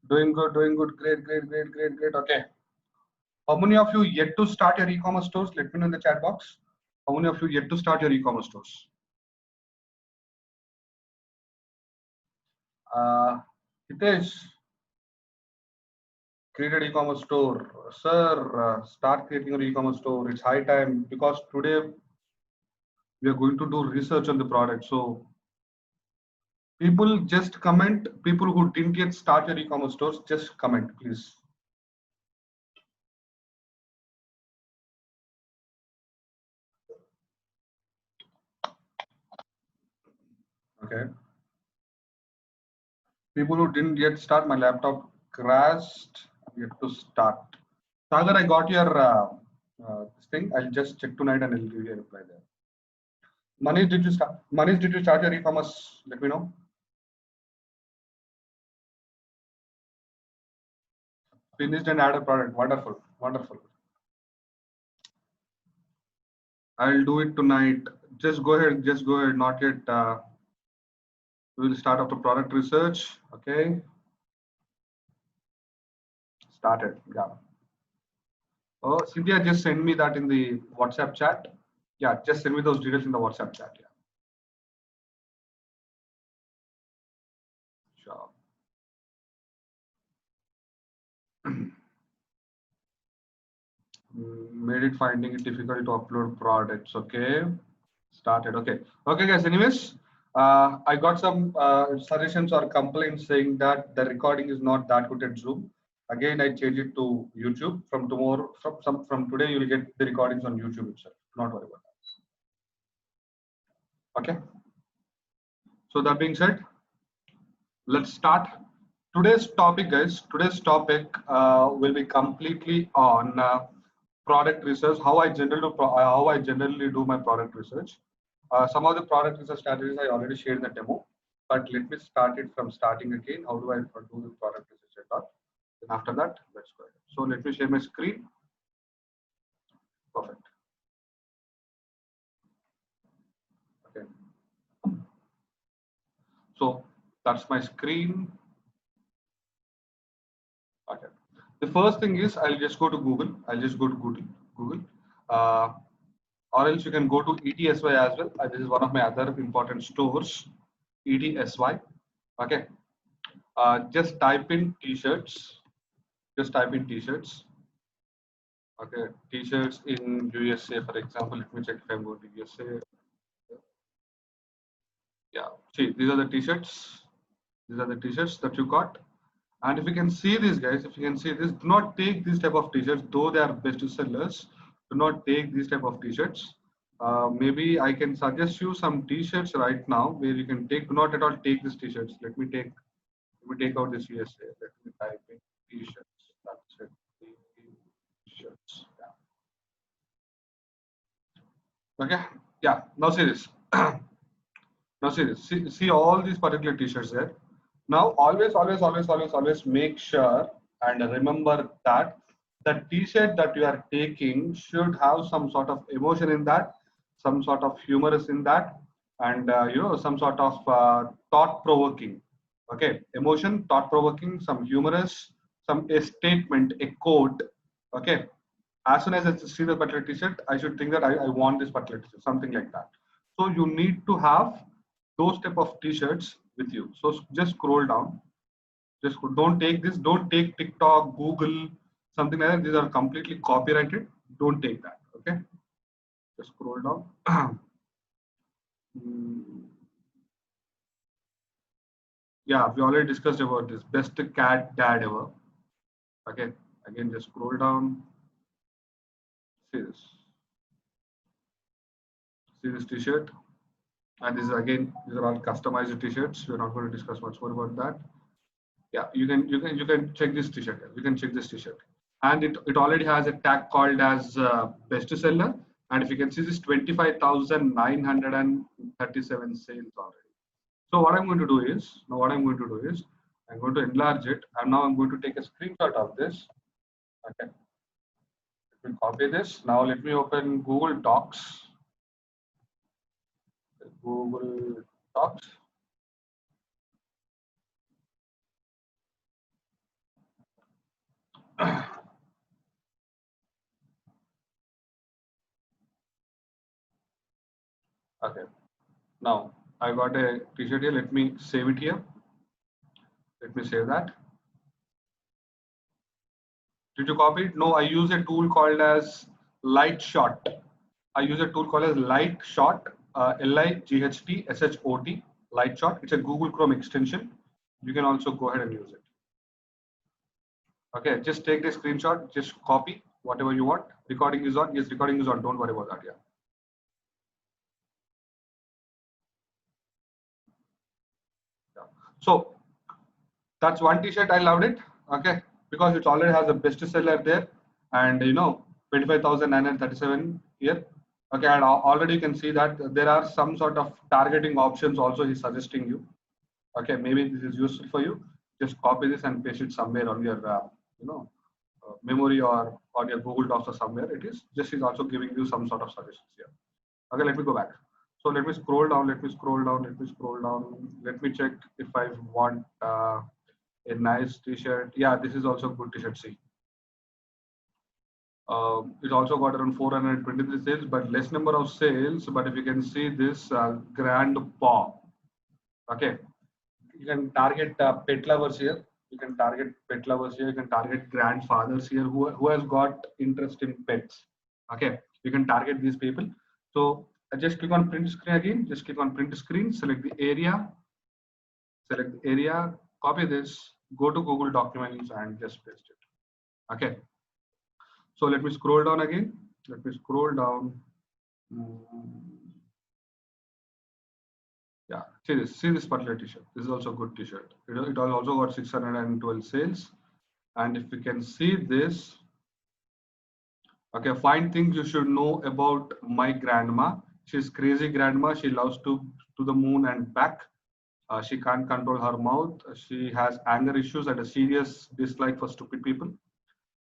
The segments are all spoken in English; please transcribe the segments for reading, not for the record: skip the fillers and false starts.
Doing good, doing good. Great, great, great, great, great. Okay. How many of you yet to start your e-commerce stores? Let me know in the chat box. How many of you yet to start your e-commerce stores? Hitesh, created e-commerce store. Sir, start creating your e-commerce store. It's high time because today we are going to do research on the product. So people just comment. People who didn't yet start your e-commerce stores, just comment, please. Okay. People who didn't yet start, my laptop crashed. Yet to start. Sagar, I got your this thing. I'll just check tonight and I'll give you a reply there. Manish, did you start? Manish, did you start your e-commerce? Let me know. Finished and add a product. Wonderful, wonderful. I'll do it tonight. Just go ahead. Just go ahead. Not yet. We will start after product research. Okay. Started. Yeah. Oh, Cynthia, just send me that in the WhatsApp chat. Yeah, just send me those details in the WhatsApp chat. Yeah. Sure. Made it finding it difficult to upload products. Okay. Started. Okay. Okay, guys. Anyways, I got some suggestions or complaints saying that the recording is not that good at Zoom. Again, I changed it to YouTube. From tomorrow, from today, you will get the recordings on YouTube itself. Not worry about that. Okay. So that being said, let's start. Today's topic, guys. Today's topic will be completely on product research. How I generally do my product research. Some of the product research strategies I already shared in the demo, but let me start it from starting again. How do I do the product research at all? Then after that, let's go ahead. So let me share my screen. Perfect. Okay. So that's my screen. Okay. The first thing is I'll just go to Google. I'll just go to Google. Or else you can go to ETSY as well. This is one of my other important stores, ETSY. Okay. Just type in t-shirts. Just type in t-shirts. Okay, t-shirts in USA, for example. Let me check if I'm going to USA. Yeah, see, these are the t-shirts. These are the t-shirts that you got. And if you can see these guys, if you can see this, do not take these type of t-shirts, though they are best sellers. Do not take these type of t-shirts. Maybe I can suggest you some t-shirts right now where you can take. Do not at all take these t-shirts. Let me take out this USA. Let me type in t-shirts. That's it. T-shirts. Yeah. Okay. Yeah. Now see this. Now see this. See all these particular t-shirts there. Now always make sure and remember that the t-shirt that you are taking should have some sort of emotion in that, some sort of humorous in that, and some sort of thought-provoking. Okay, emotion, thought-provoking, some humorous, a statement, a quote. Okay, as soon as I see the particular t-shirt, I should think that I want this particular t-shirt, something like that. So you need to have those type of t-shirts with you. So just scroll down. Just don't take this. Don't take TikTok, Google, something like that. These are completely copyrighted. Don't take that. Okay. Just scroll down. Yeah, we already discussed about this. Best cat dad ever. Okay. Again, just scroll down. See this. See this t-shirt. And this is again, these are all customized t-shirts. We're not going to discuss much more about that. Yeah, you can check this t-shirt. You can check this t-shirt, and it already has a tag called as bestseller. And if you can see this 25,937 sales already. So what I'm going to do is I'm going to enlarge it, and now I'm going to take a screenshot of this. Okay, let me copy this. Now let me open Google Docs. Google Docs. Okay. Now I got a t-shirt here. Let me save it here. Let me save that. Did you copy it? No, I use a tool called as Lightshot. I use a tool called as Lightshot, Lightshot, Lightshot. It's a Google Chrome extension. You can also go ahead and use it. Okay, just take the screenshot, just copy whatever you want. Recording is on. Yes, recording is on. Don't worry about that. Yeah. So that's one t-shirt. I loved it. Okay, because it already has a bestseller there, and 25,937 here. Okay, and already you can see that there are some sort of targeting options also he's suggesting you. Okay, maybe this is useful for you. Just copy this and paste it somewhere on your memory or on your Google Docs or somewhere. It is just is also giving you some sort of suggestions here. Okay, let me go back. So let me scroll down. Let me scroll down. Let me scroll down. Let me check if I want a nice t-shirt. Yeah, this is also a good t-shirt. See. It also got around 423 sales, but less number of sales. But if you can see this grandpa, okay, you can target pet lovers here. You can target pet lovers here. You can target grandfathers here who has got interest in pets. Okay, you can target these people. So just click on print screen again. Just click on print screen. Select the area. Select the area. Copy this. Go to Google Documents and just paste it. Okay. So let me scroll down again. Let me scroll down. Yeah, see this particular t-shirt. This is also a good t-shirt. It also got 612 sales. And if you can see this, okay, find things you should know about my grandma. She's crazy grandma. She loves to the moon and back. She can't control her mouth. She has anger issues and a serious dislike for stupid people.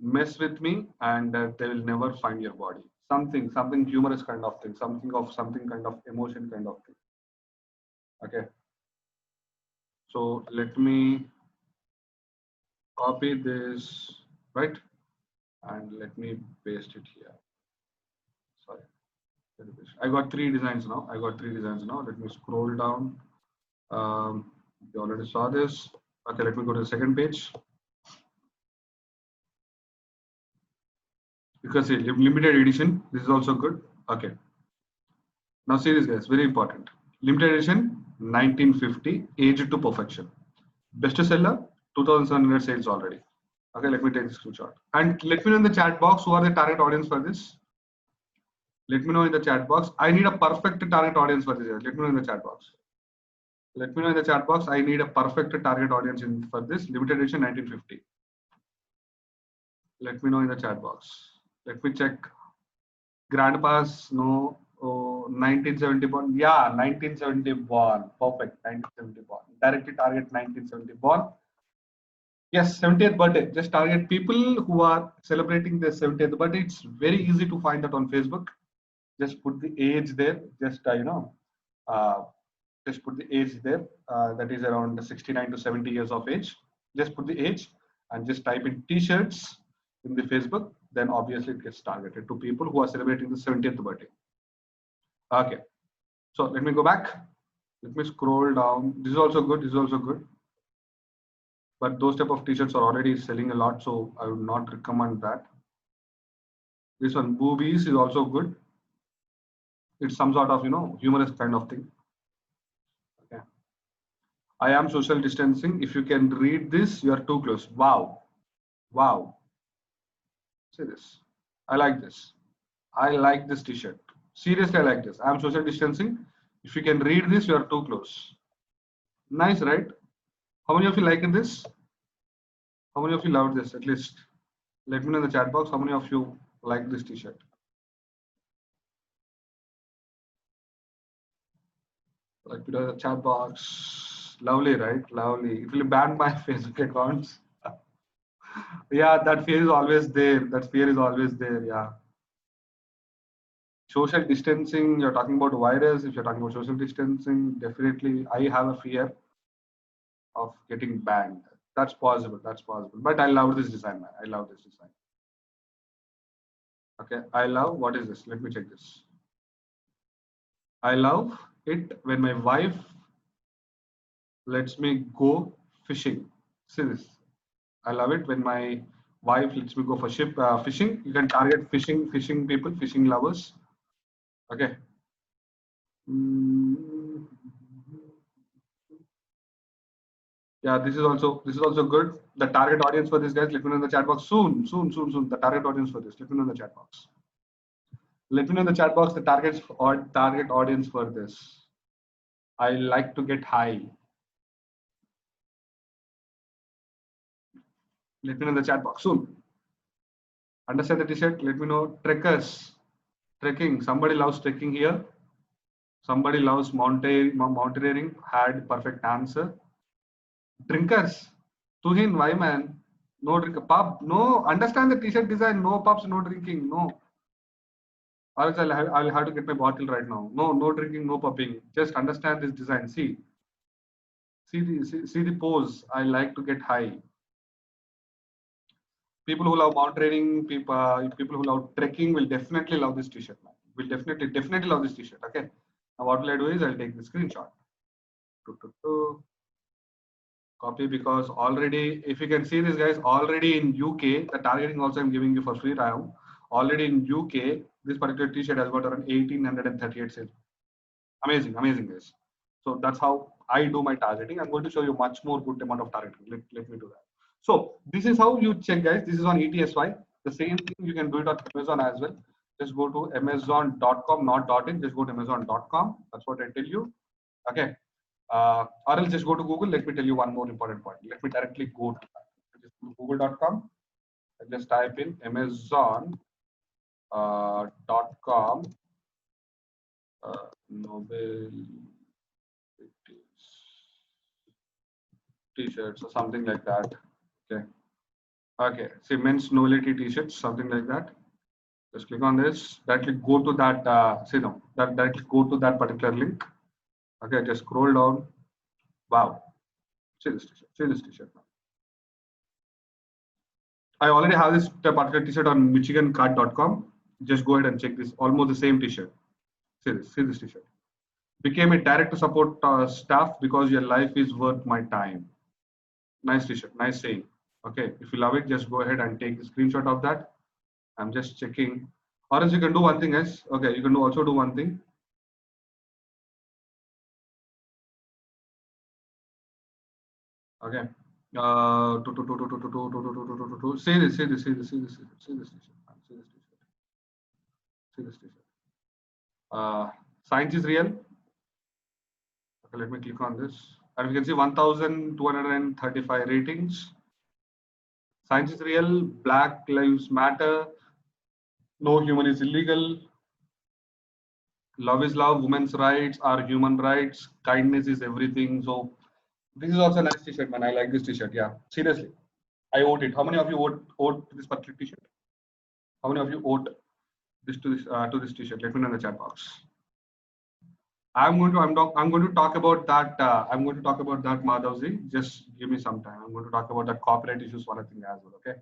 Mess with me and they will never find your body. Something humorous kind of thing, something kind of emotion kind of thing. Okay, so let me copy this, right, and let me paste it here. Sorry, I got three designs now. Let me scroll down. You already saw this. Okay, let me go to the second page. Because see, limited edition, this is also good. Okay, now see this, guys, very important. Limited edition 1950, aged to perfection. Bestseller 2700 sales already. Okay, let me take this screenshot and let me know in the chat box who are the target audience for this. Let me know in the chat box. I need a perfect target audience for this. Let me know in the chat box. Let me know in the chat box. I need a perfect target audience for this limited edition 1950. Let me know in the chat box. Let me check. Grandpa's no. Oh, 1971. Yeah, 1971. Perfect. 1971. Directly target 1971. Yes, 70th birthday. Just target people who are celebrating their 70th birthday. It's very easy to find that on Facebook. Just put the age there. Just just put the age there. That is around 69 to 70 years of age. Just put the age and just type in t-shirts in the Facebook. Then obviously it gets targeted to people who are celebrating the 70th birthday. Okay. So let me go back. Let me scroll down. This is also good. This is also good. But those type of t-shirts are already selling a lot, so I would not recommend that. This one, boobies, is also good. It's some sort of humorous kind of thing. Okay. I am social distancing. If you can read this, you are too close. Wow. Wow. See this. I like this. I like this t-shirt. Seriously, I like this. I am social distancing. If you can read this, you are too close. Nice, right? How many of you like this? How many of you loved this? At least let me know in the chat box how many of you like this t-shirt. Like the chat box. Lovely, right? Lovely. It will ban my Facebook accounts. Yeah, that fear is always there. That fear is always there. Yeah. Social distancing, you're talking about virus. If you're talking about social distancing, definitely I have a fear of getting banned. That's possible. That's possible. But I love this design, man. I love this design. Okay. I love, what is this? Let me check this. I love it when my wife lets me go fishing. See this. I love it when my wife lets me go for fishing. You can target fishing people, fishing lovers. Okay. Yeah, this is also good. The target audience for this, guys, let me know in the chat box soon. The target audience for this. Let me know in the chat box. Let me know in the chat box the target audience for this. I like to get high. Let me know in the chat box soon. Understand the t-shirt? Let me know. Trekkers, trekking. Somebody loves trekking here. Somebody loves mountaineering. Had perfect answer. Drinkers. Tuhin, why man? No drink. Pub. No. Understand the t-shirt design. No pubs. No drinking. No. Or else I'll have to get my bottle right now. No. No drinking. No pubbing. Just understand this design. See the pose. I like to get high. People who love mountaineering, people who love trekking will definitely love this t-shirt, man. Will definitely love this t-shirt. Okay. Now what will I do is I'll take the screenshot. Copy, because already, if you can see this, guys, already in UK, the targeting also I'm giving you for free now. Already in UK, this particular t-shirt has got around 1838 sales. Amazing, guys. So that's how I do my targeting. I'm going to show you much more good amount of targeting. Let me do that. So this is how you check, guys. This is on ETSY. The same thing you can do it on Amazon as well. Just go to amazon.com, not .in. Just go to amazon.com. That's what I tell you. Okay. Or else just go to Google. Let me tell you one more important point. Let me directly go to that. Just go to google.com and just type in amazon.com Nobel t-shirts or something like that. Okay, see, men's novelty t-shirts, something like that. Just click on this. Directly go to that. Directly go to that particular link. Okay, just scroll down. Wow, see this t-shirt. See this t-shirt. I already have this particular t-shirt on michigancard.com. Just go ahead and check this. Almost the same t-shirt. See this t-shirt. Became a direct to support staff because your life is worth my time. Nice t-shirt. Nice saying. Okay, if you love it, just go ahead and take the screenshot of that. I'm just checking. Or else you can do one thing, guys. Okay, you can also do one thing. Okay. See this t-shirt. Science is real. Okay, let me click on this. And we can see 1,235 ratings. Science is real. Black lives matter. No human is illegal. Love is love. Women's rights are human rights. Kindness is everything. So this is also a nice t-shirt, man. I like this t-shirt. Yeah, seriously. I vote it. How many of you vote this particular t-shirt? How many of you vote this to this t-shirt? Let me know in the chat box. I'm going to talk about that. I'm going to talk about that, Madhavji. Just give me some time. I'm going to talk about that copyright issues one thing as well. Okay.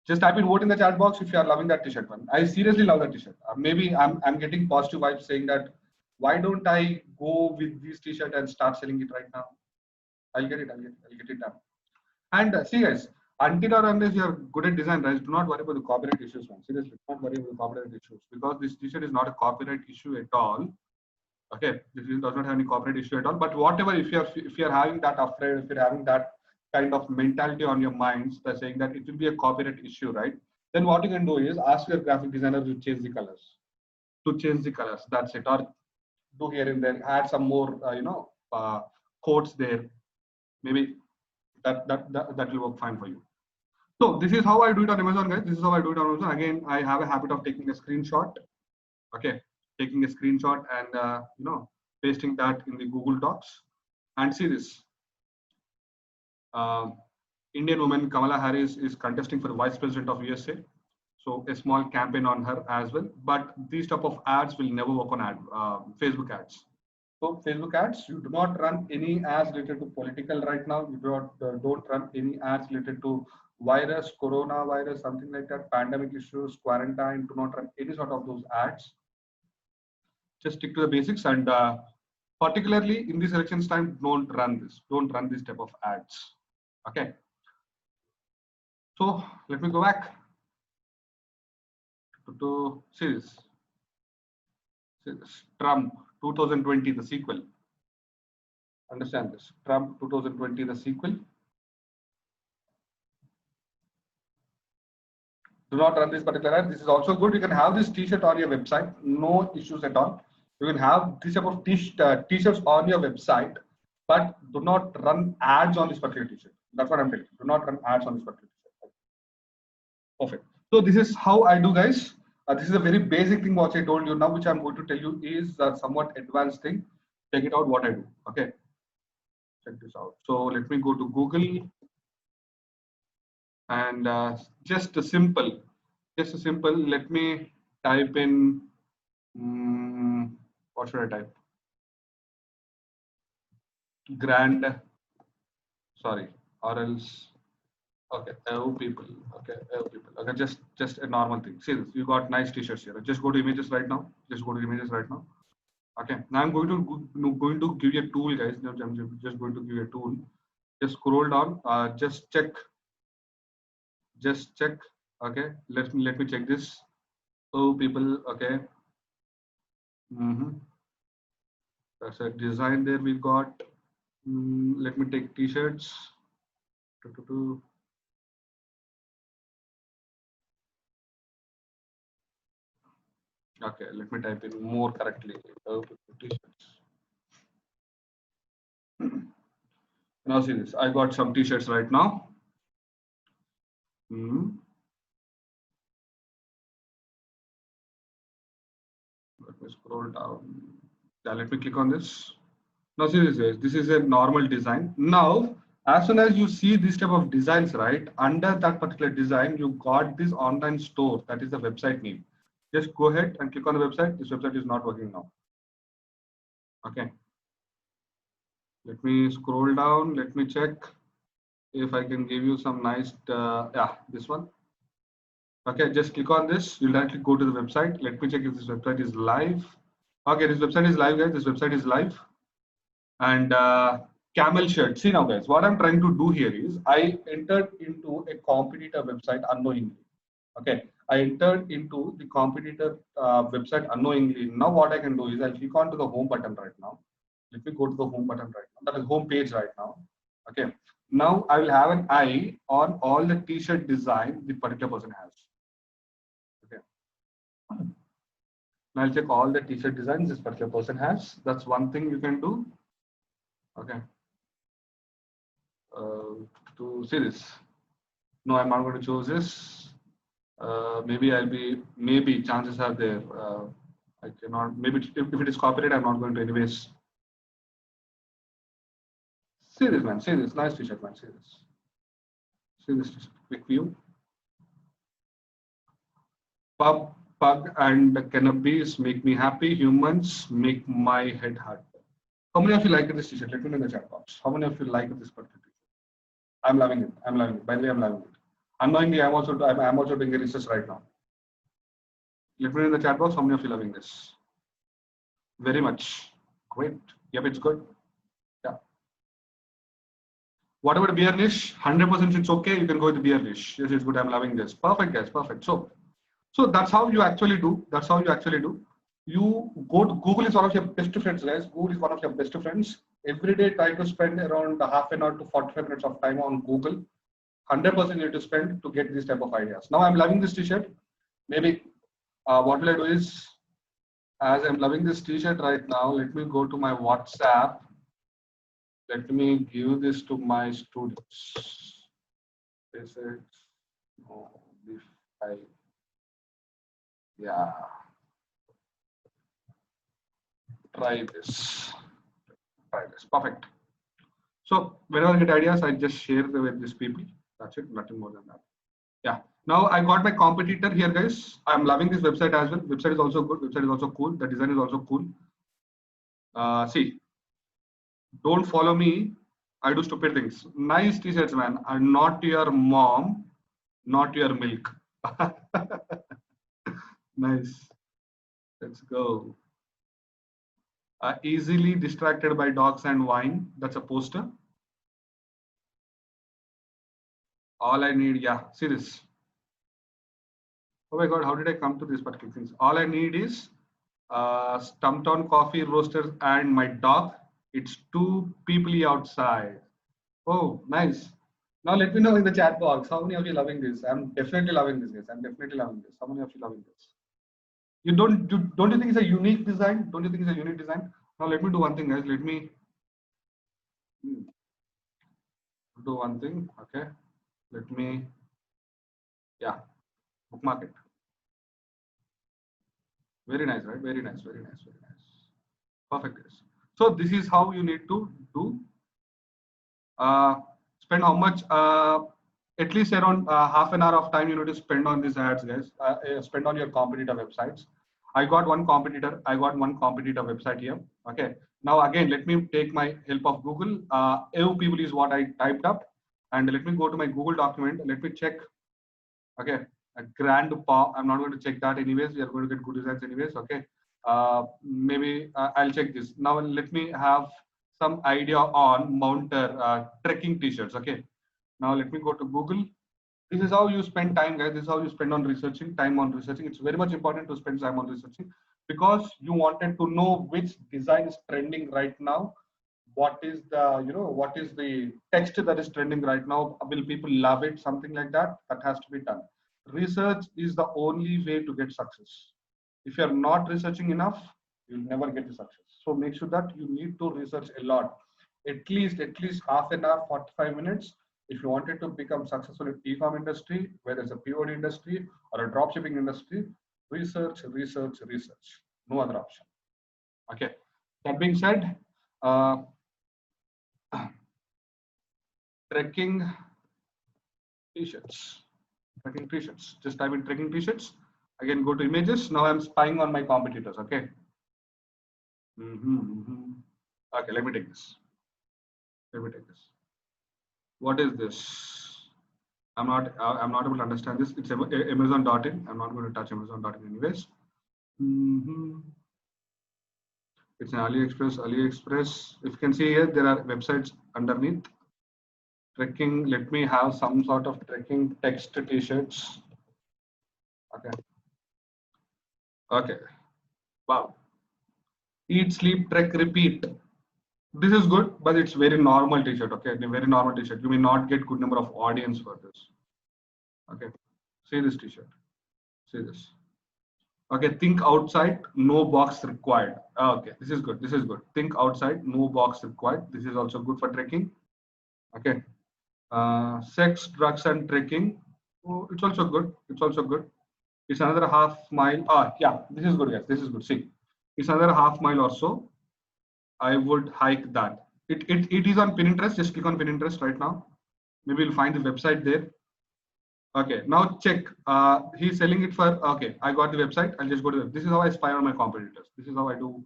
Just type in vote in the chat box if you are loving that t-shirt, man. I seriously love that t-shirt. Maybe I'm getting positive vibes saying that why don't I go with this t-shirt and start selling it right now? I'll get it done. And see, guys, until or unless you are good at design, guys, do not worry about the copyright issues, man. Seriously, do not worry about the copyright issues because this t-shirt is not a copyright issue at all. Okay, this does not have any copyright issue at all. But whatever, if you're having that afraid, if you're having that kind of mentality on your minds, by saying that it will be a copyright issue, right? Then what you can do is ask your graphic designer to change the colors. That's it. Or do here and there, add some more, quotes there. Maybe that will work fine for you. So this is how I do it on Amazon, guys. This is how I do it on Amazon. Again, I have a habit of taking a screenshot. Okay, taking a screenshot and pasting that in the Google Docs. And see this. Indian woman Kamala Harris is contesting for the Vice President of USA. So a small campaign on her as well. But these type of ads will never work on Facebook ads. So Facebook ads, you do not run any ads related to political right now. You don't run any ads related to virus, coronavirus, something like that, pandemic issues, quarantine. Do not run any sort of those ads. Just stick to the basics, and particularly in this elections time, don't run this. Don't run this type of ads. Okay. So let me go back to series. Trump 2020, the sequel. Understand this. Trump 2020, the sequel. Do not run this particular ad. This is also good. You can have this t-shirt on your website. No issues at all. You can have this type of t-shirts on your website, but do not run ads on this particular t-shirt. That's what I'm telling you. Do not run ads on this particular t-shirt. Perfect. So this is how I do, guys. This is a very basic thing what I told you. Now, which I'm going to tell you is a somewhat advanced thing. Check it out what I do. Okay. Check this out. So let me go to Google and just a simple. Let me type in. What should I type? Grand. Sorry, or else. Okay, people. Okay, people. Okay, just a normal thing. See this. You got nice t-shirts here. Just go to images right now. Just go to images right now. Okay. Now I'm going to give you a tool, guys. Now I'm just going to give you a tool. Just scroll down. Just check. Okay. Let me check this. Oh, people. Okay. That's a design there we got. Let me take t-shirts. Okay, let me type in more correctly. T-shirts. Now see this. I got some t-shirts right now. Let me scroll down. Yeah, let me click on this. Now see this, guys. This is a normal design. Now, as soon as you see this type of designs, right, under that particular design, you got this online store. That is the website name. Just go ahead and click on the website. This website is not working now. Okay. Let me scroll down. Let me check if I can give you some nice, yeah, this one. Okay, just click on this. You'll directly go to the website. Let me check if this website is live. Okay, this website is live, guys. This website is live. And camel shirt. See now, guys, what I'm trying to do here is I entered into a competitor website unknowingly. Okay, I entered into the competitor website unknowingly. Now what I can do is I'll click onto the home button right now. Let me go to the home button right now. That is home page right now. Okay, now I will have an eye on all the t-shirt design the particular person has. Okay, now I'll check all the t-shirt designs this particular person has. That's one thing you can do. Okay, to see this. No, I'm not going to choose this. Maybe chances are there. I cannot, maybe if it is copyright, I'm not going to anyways. See this, man. See this. Nice t-shirt, man. See this. See this t-shirt. Quick view. Pug and cannabis make me happy. Humans make my head hurt. How many of you like this t-shirt? Let me know in the chat box. How many of you like this particular t-shirt? I'm loving it. I'm loving it. By the way, I'm loving it. Unknowingly, I'm also doing a research right now. Let me know in the chat box. How many of you loving this? Very much. Great. Yep, it's good. Yeah. What about beer niche? 100% it's okay. You can go with the beer niche. Yes, it's good. I'm loving this. Perfect, guys. Perfect. So that's how you actually do. That's how you actually do. You go to Google is one of your best friends, guys. Google is one of your best friends. Every day, try to spend around half an hour to 45 minutes of time on Google. 100% you need to spend to get these type of ideas. Now I'm loving this t-shirt. Maybe what will I do is, as I'm loving this t-shirt right now, let me go to my WhatsApp. Let me give this to my students. This is, oh, yeah. Try this. Perfect. So whenever I get ideas, I just share them with these people. That's it, nothing more than that. Yeah. Now I got my competitor here, guys. I'm loving this website as well. Website is also good. Website is also cool. The design is also cool. See, don't follow me. I do stupid things. Nice t-shirts, man. And not your mom, not your milk. Nice. Let's go. Easily distracted by dogs and wine. That's a poster. All I need, yeah. See this. Oh my God, how did I come to these particular things? All I need is Stumptown coffee roasters and my dog. It's two people outside. Oh, nice. Now let me know in the chat box how many of you loving this. I'm definitely loving this, guys. I'm definitely loving this. How many of you loving this? You don't you think it's a unique design? Don't you think it's a unique design? Now let me do one thing, guys. Let me do one thing. Okay. Let me, yeah, bookmark it. Very nice, right? Very nice, very nice, very nice. Perfect, guys. So this is how you need to do. Spend how much? At least around half an hour of time you need to spend on these ads, guys. Spend on your competitor websites. I got one competitor website here. Okay. Now again, let me take my help of Google. EU people is what I typed up, and let me go to my Google document. Let me check. Okay, a grand paw. I'm not going to check that anyways. We are going to get good results anyways. Okay. Maybe I'll check this. Now let me have some idea on Mounter trekking t-shirts. Okay. Now let me go to Google. This is how you spend time, guys. This is how you spend on researching, time on researching. It's very much important to spend time on researching because you wanted to know which design is trending right now. What is the, what is the text that is trending right now? Will people love it? Something like that. That has to be done. Research is the only way to get success. If you're not researching enough, you'll never get the success. So make sure that you need to research a lot. At least half an hour, 45 minutes. If you wanted to become successful in e-com industry, whether it's a POD industry or a dropshipping industry, research, research, research. No other option. Okay. That being said, trekking t-shirts. Trekking t-shirts. Just type in trekking t-shirts. Again, go to images. Now I'm spying on my competitors. Okay. Okay, let me take this. Let me take this. What is this? I'm not able to understand this. It's Amazon.in. I'm not going to touch Amazon.in anyways. It's an AliExpress. AliExpress. If you can see here, there are websites underneath. Trekking. Let me have some sort of trekking text t-shirts. Okay. Okay. Wow. Eat, sleep, trek, repeat. This is good, but it's very normal t-shirt. Okay, the very normal t-shirt. You may not get good number of audience for this. Okay, see this t-shirt. See this. Okay, think outside, no box required. Okay, this is good. This is good. Think outside, no box required. This is also good for trekking. Okay, sex, drugs, and trekking. Oh, it's also good. It's also good. It's another half mile. Yeah, this is good, guys. This is good. See, it's another half mile or so. I would hike that. It is on Pinterest. Just click on Pinterest right now. Maybe you'll find the website there. Okay, now check. He's selling it for, okay, I got the website. I'll just go to this is how I spy on my competitors. This is how I do,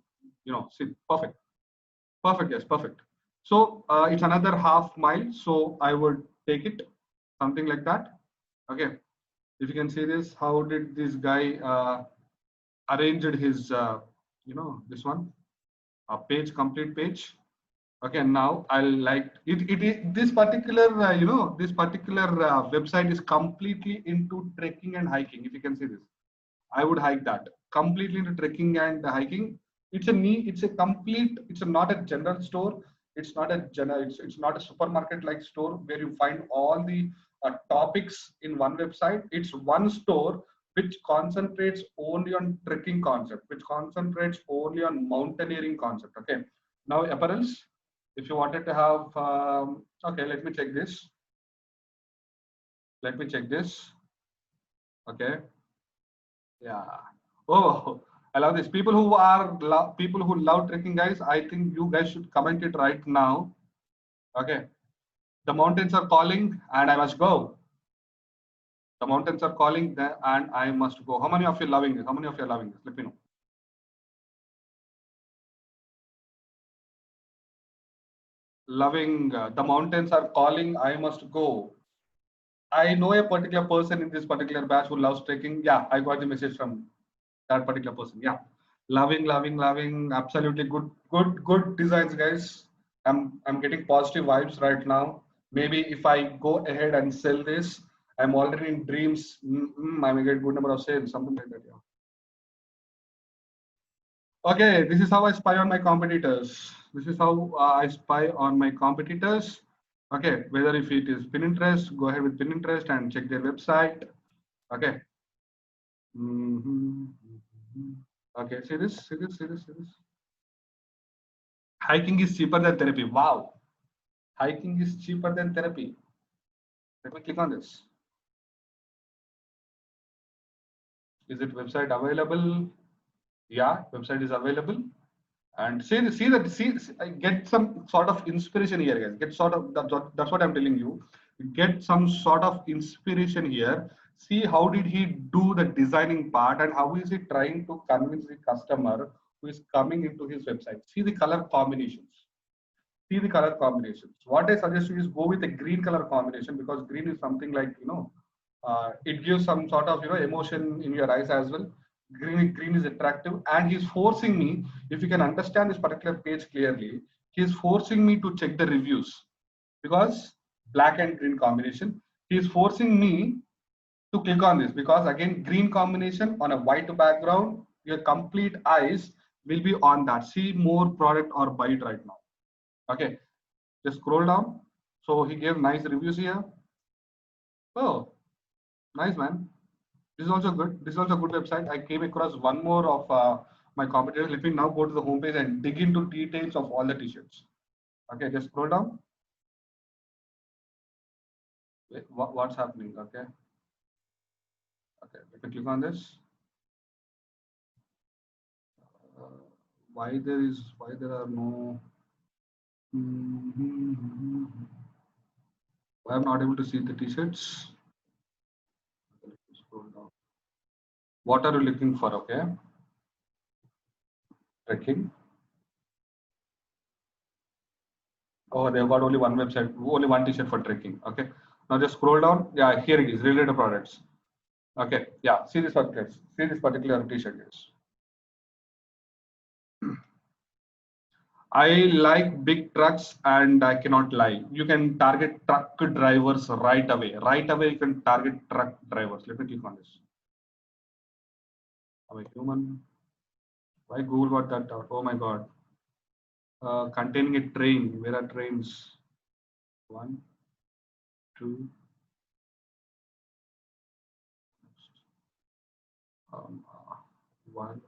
see, perfect. Perfect, yes, perfect. So it's another half mile. So I would take it, something like that. Okay, if you can see this, how did this guy arranged his, this one, a page, complete page. Okay, now I'll like it this particular this particular website is completely into trekking and hiking. If you can see this, I would hike that completely into trekking and hiking. It's a complete, it's not a general store. It's not a it's not a supermarket like store where you find all the topics in one website. It's one store which concentrates only on trekking concept, which concentrates only on mountaineering concept. Okay, now apparels. If you wanted to have, okay, let me check this. Let me check this. Okay. Yeah. Oh, I love this. People who love trekking, guys. I think you guys should comment it right now. Okay. The mountains are calling, and I must go. The mountains are calling, and I must go. How many of you loving this? How many of you are loving this? Let me know. loving the mountains are calling, I must go. I know a particular person in this particular batch who loves trekking. Yeah, I got the message from that particular person. Yeah, loving, loving, loving. Absolutely good, good, good designs, guys. I'm getting positive vibes right now. Maybe if I go ahead and sell this, I'm already in dreams. I may get good number of sales, something like that. Yeah. Okay, this is how I spy on my competitors. This is how I spy on my competitors. Okay, whether if it is Pinterest, go ahead with Pinterest and check their website. Okay. Okay, see this, see this, see this, see this. Hiking is cheaper than therapy. Wow. Hiking is cheaper than therapy. Let me click on this. Is it website available? Yeah, website is available. And get some sort of inspiration here, guys. Get sort of that's what I'm telling you. Get some sort of inspiration here. See how did he do the designing part and how is he trying to convince the customer who is coming into his website. See the color combinations. See the color combinations. What I suggest you is go with a green color combination because green is something like it gives some sort of emotion in your eyes as well. Green is attractive, and he's forcing me. If you can understand this particular page clearly, he's forcing me to check the reviews because black and green combination. He's forcing me to click on this because again green combination on a white background, your complete eyes will be on that. See more product or buy it right now. Okay, just scroll down. So he gave nice reviews here. Oh, nice man. This is also good. This is also a good website. I came across one more of my competitors. Let me now go to the homepage and dig into details of all the t-shirts. Okay, just scroll down. Wait, what's happening? Okay. Okay, let me click on this. Why there are no why I'm not able to see the t-shirts? Scroll down. What are you looking for? Okay. Trekking. Oh, they've got only one website, only one t-shirt for trekking. Okay. Now just scroll down. Yeah, here it is, related products. Okay. Yeah, see this one, guys. See this particular t-shirt, guys. I like big trucks and I cannot lie. You can target truck drivers right away. Right away, you can target truck drivers. Let me click on this. I'm a human. Why Google got that out? Oh my God. Containing a train. Where are trains? One, two. Um, uh, one,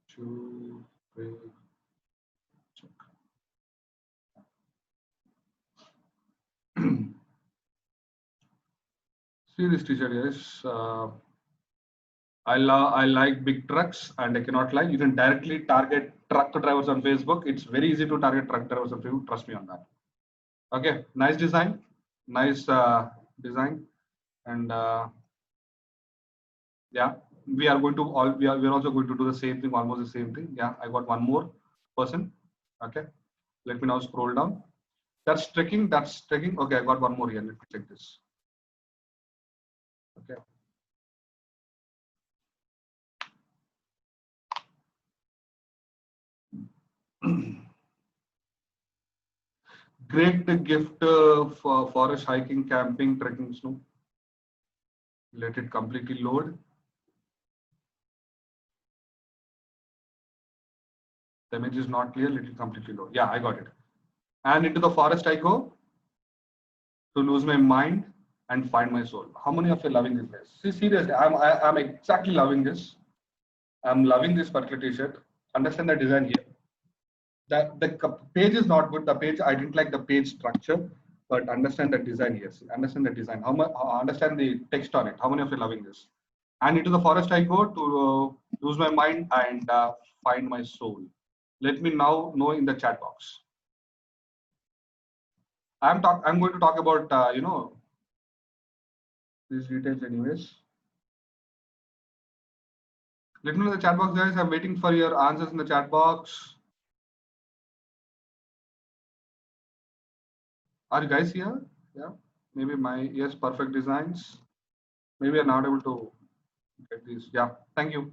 two, three. Check. See this t-shirt, guys. I like big trucks and I cannot lie. You can directly target truck drivers on Facebook. It's very easy to target truck drivers on Facebook. Trust me on that. Okay, nice design, nice design, and yeah, we are also going to do the same thing, almost the same thing. Yeah, I got one more person. Okay, let me now scroll down. That's trekking. That's trekking. Okay, I got one more here. Let me check this. Okay. Great gift for forest hiking, camping, trekking, snow. Let it completely load. The image is not clear. Let it completely load. Yeah, I got it. And into the forest I go to lose my mind and find my soul. How many of you are loving this, guys? See, seriously, I'm exactly loving this. I'm loving this particular t-shirt. Understand the design here. The page is not good. The page, I didn't like the page structure, but understand the design here. See, understand the design. How much? Understand the text on it. How many of you are loving this? And into the forest I go to lose my mind and find my soul. Let me now know in the chat box. I'm going to talk about these details anyways. Let me know in the chat box, guys. I'm waiting for your answers in the chat box. Are you guys here? Yeah. Maybe yes, perfect designs. Maybe I'm not able to get these. Yeah. Thank you.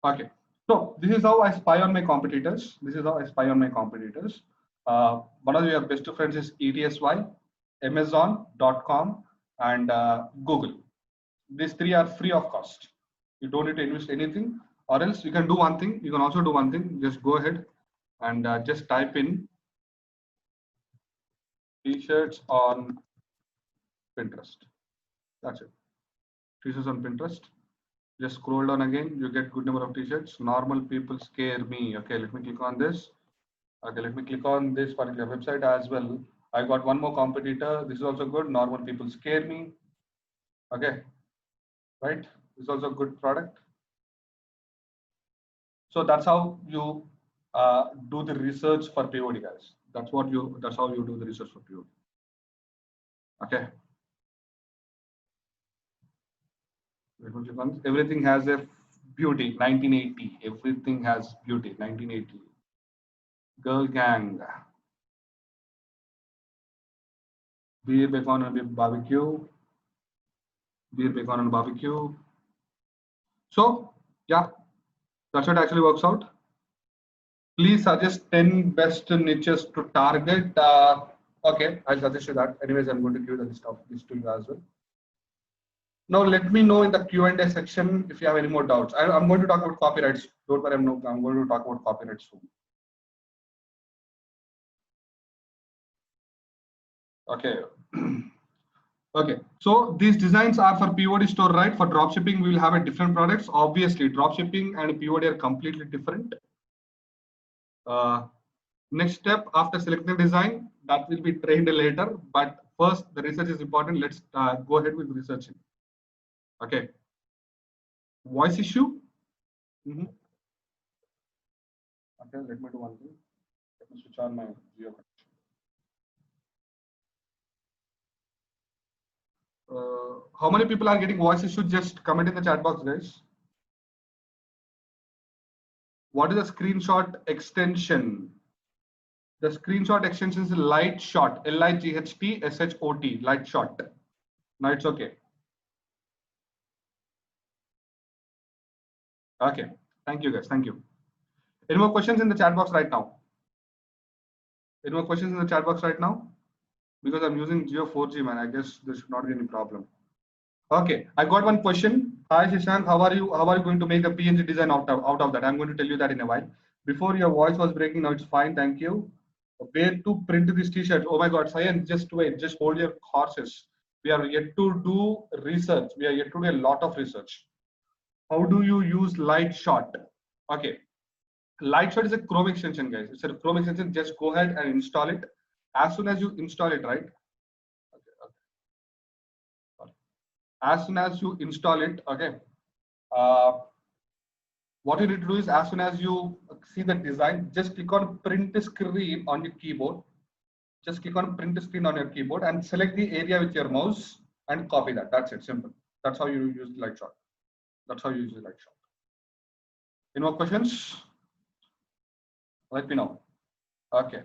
Okay. So this is how I spy on my competitors. This is how I spy on my competitors. One of your best friends is ETSY, Amazon.com, and Google. These three are free of cost. You don't need to invest anything, or else you can do one thing. You can also do one thing. Just go ahead and just type in t-shirts on Pinterest. That's it. T-shirts on Pinterest. Just scroll down again. You get good number of t-shirts. Normal people scare me. Okay, let me click on this. Okay, let me click on this particular website as well. I got one more competitor. This is also good. Normal people scare me. Okay, right? This is also a good product. So that's how you do the research for POD, guys. That's how you do the research for POD. Okay. Everything has a beauty. 1980. Everything has beauty. 1980. Girl gang. Beer, bacon, and barbecue. Beer, bacon, and barbecue. So yeah, that's what actually works out. Please suggest 10 best niches to target. Okay, I'll suggest you that. Anyways, I'm going to give the list of these to you as well. Now let me know in the Q&A section if you have any more doubts. I'm going to talk about copyrights. Don't worry, I'm going to talk about copyrights soon. Okay. Okay. So these designs are for POD store, right? For dropshipping, we will have a different products. Obviously, dropshipping and POD are completely different. Next step after selecting design, that will be trained later. But first, the research is important. Let's go ahead with researching. Okay. Voice issue. Okay, let me do one thing. Let me switch on my Geo connection. How many people are getting voice issue? Just comment in the chat box, guys. What is the screenshot extension? The screenshot extension is Lightshot, Lightshot, Lightshot. Now it's okay. Okay, thank you guys, thank you. Any more questions in the chat box right now? Any more questions in the chat box right now? Because I'm using Jio 4G, man, I guess there should not be any problem. Okay, I got one question. Hi Shashank, how are you? How are you going to make a PNG design out of that? I'm going to tell you that in a while. Before your voice was breaking, now it's fine, thank you. Where to print this t-shirt? Oh my God, Sayan, just wait, just hold your horses. We are yet to do research. We are yet to do a lot of research. How do you use Lightshot? Okay, Lightshot is a Chrome extension, guys. It's a Chrome extension. Just go ahead and install it. As soon as you install it, right? As soon as you install it, okay. What you need to do is, as soon as you see the design, just click on print screen on your keyboard. Just click on print screen on your keyboard and select the area with your mouse and copy that. That's it, simple. That's how you use Lightshot. That's how you use Lightshot. Any more questions? Let me know. Okay.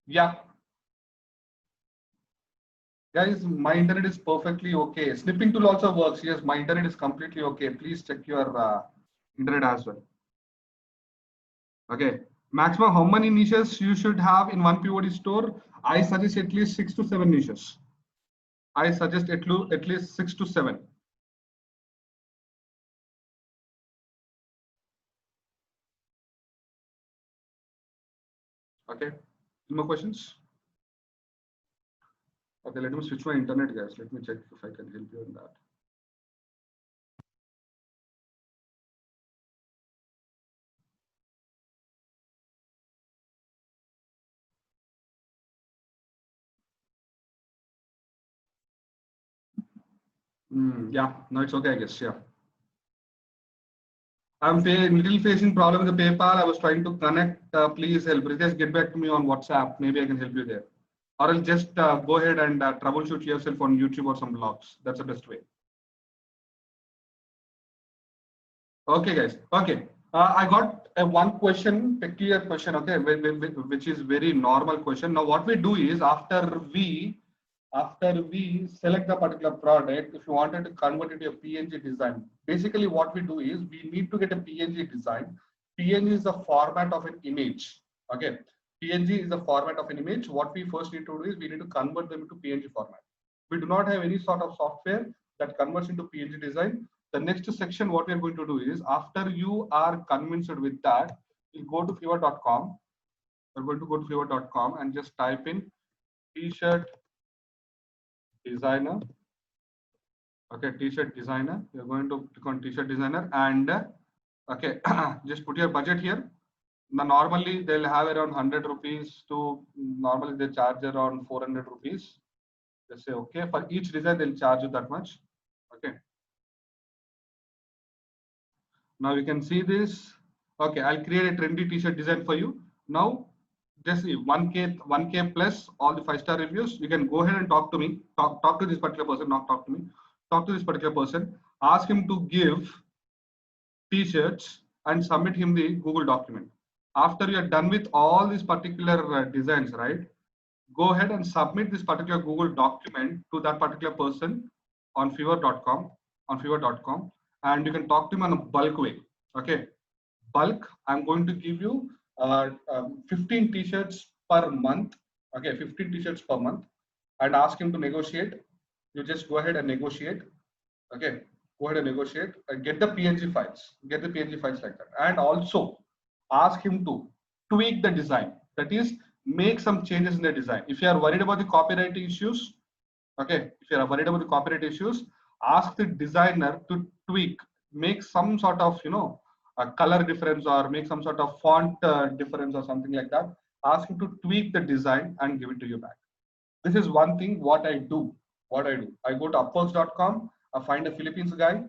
Yeah. Guys, my internet is perfectly okay. Snipping tool also works. Yes, my internet is completely okay. Please check your internet as well. Okay. Maximum how many niches you should have in one POD store? I suggest at least 6 to 7 niches. I suggest at least 6 to 7. Okay. Any more questions? Okay, let me switch my internet, guys. Let me check if I can help you in that. Yeah, no, it's okay, I guess. Yeah. I'm little facing problem with the PayPal. I was trying to connect. Please help. Just get back to me on WhatsApp. Maybe I can help you there. Or I'll just go ahead and troubleshoot yourself on YouTube or some blogs. That's the best way. Okay, guys. Okay. I got one question, peculiar question, okay, which is very normal question. Now, what we do is after we select the particular product, if you wanted to convert it to a PNG design, basically what we do is we need to get a PNG design. PNG is the format of an image. Okay, PNG is the format of an image. What we first need to do is we need to convert them into PNG format. We do not have any sort of software that converts into PNG design. The next section, what we are going to do is after you are convinced with that, you go to fiverr.com. We're going to go to fiverr.com and just type in t-shirt designer. Okay, t-shirt designer. You're going to click on t-shirt designer and okay, just put your budget here. Now, normally they'll have around 100 rupees to normally they charge around 400 rupees. Just say okay, for each design they'll charge you that much. Okay. Now you can see this. Okay, I'll create a trendy t-shirt design for you. Now just see 1K plus all the 5-star reviews. You can go ahead and talk to me. Talk to this particular person, not talk to me. Talk to this particular person. Ask him to give t-shirts and submit him the Google document. After you are done with all these particular designs, right? Go ahead and submit this particular Google document to that particular person on fiverr.com, and you can talk to him on a bulk way. Okay, bulk. I'm going to give you 15 t-shirts per month. Okay, 15 t-shirts per month, and ask him to negotiate. You just go ahead and negotiate. Okay, go ahead and negotiate and get the PNG files. Get the PNG files like that, and also ask him to tweak the design. That is, make some changes in the design. If you are worried about the copyright issues, okay, if you are worried about the copyright issues, ask the designer to tweak, make some sort of, you know, a color difference or make some sort of font difference or something like that. Ask him to tweak the design and give it to you back. This is one thing what I do. I go to upworks.com, I find a Philippines guy.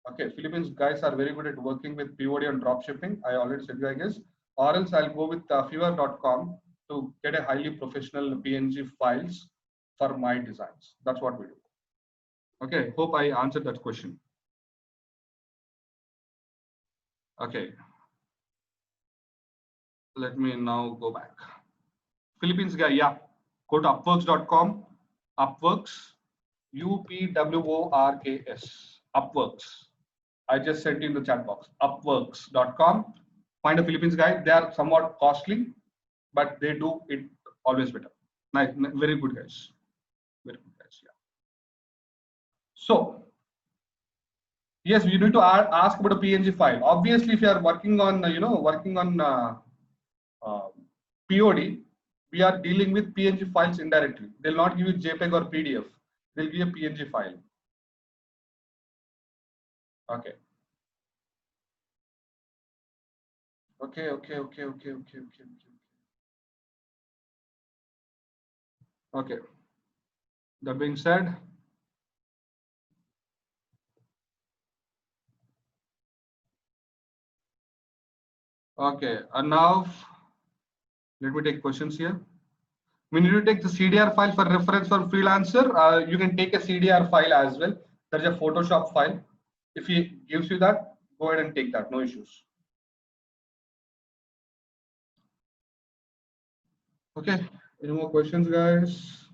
Okay, Philippines guys are very good at working with POD and drop shipping. I already said you, I guess. Or else I'll go with fiverr.com to get a highly professional PNG files for my designs. That's what we do. Okay, hope I answered that question. Okay, let me now go back. Philippines guy, yeah, go to upworks.com, Upworks, UPWORKS, Upworks. I just sent in the chat box, upworks.com. Find a Philippines guy. They are somewhat costly, but they do it always better. Nice, very good guys. Very good guys, yeah. So, yes, you need to ask about a PNG file. Obviously, if you are working on, POD, we are dealing with PNG files indirectly. They'll not give you JPEG or PDF. They'll give you a PNG file. Okay. Okay. Okay. That being said, okay, and now let me take questions here. We need to take the CDR file for reference for freelancer. You can take a CDR file as well. There's a Photoshop file. If he gives you that, go ahead and take that, no issues. Okay, any more questions, guys?